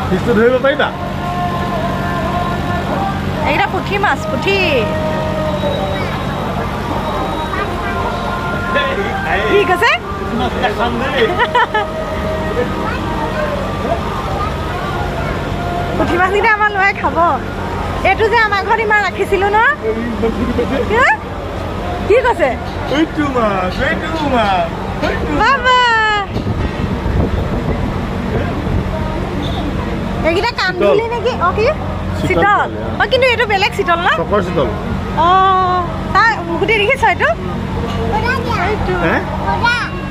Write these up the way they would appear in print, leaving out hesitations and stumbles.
ফিছটো ধৰিব পাৰিবা এইটা পুঠি মাছ পুঠি কি কৈছে পুঠি মাছকেইটা আমাৰ ল'ৰাই খাব এইটো যে আমাৰ ঘৰত ইমান ৰাখিছিলো ন কি কৈছে বাবা এইকেইটা কান্দুলি নেকি অ কি শীতল অ কিন্তু এইটো বেলেগ শীতল না চকৰ শীতল অ তাৰ মুকুটি দেখিছ এইটো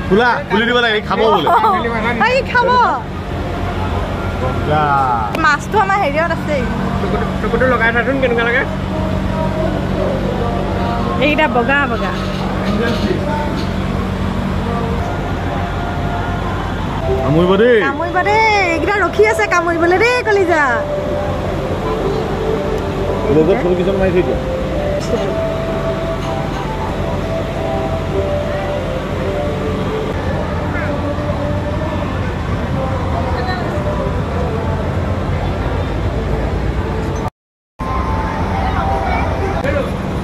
ফুলা ফুলি দিব লাগে খাব বোলে খাব মাছটো আমাৰ হেৰিয়ত আছে টুকুটো লগাই থাচোন কেনেকুৱা লাগে এইকেইটা বগা বগা কামুৰিব দেই এইকেইটা ৰখি আছে কামুৰিবলৈ দেই কলিজা লগত ফুল কিছুমান মাৰি থৈ দিয়া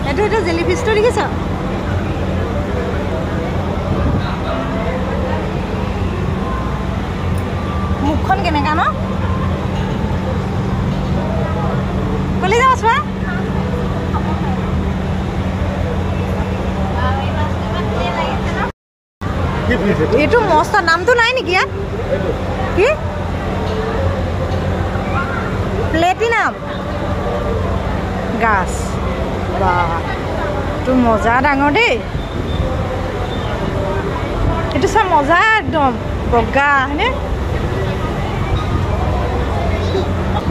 এইটো জেলিফিছটো দেখিছ মুখখন কেনেকা ন কলি যাওঁ চোৱা এইটো মস্ত নামটো নাই নেকি ইয়াত কি প্লেটিনাম গাছ বা এইটো মজা ডাঙৰ দেই এইটো চা মজা একদম বগা হয়নে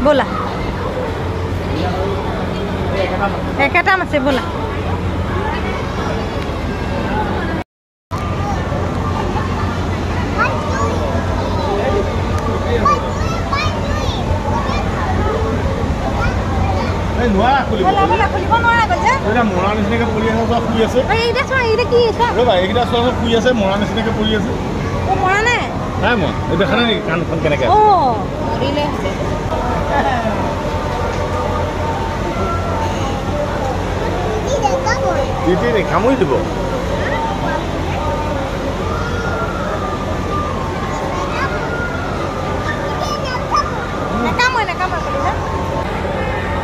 बोला एकेटा আছে बोला এই নোৱা খুলিব নোৱাৰা গজে এটা মৰা নিচিনাকে পৰি আছে বা শুই আছে এইটা চোৱা এইটা কি আছে ৰবা এইটা চোৱা শুই আছে মৰা নিচিনাকে পৰি আছে ও মৰা নাই নাই মই এই দেখা নাই কাণখন কেনেকে ও মৰিলে আছে কামুৰি দিব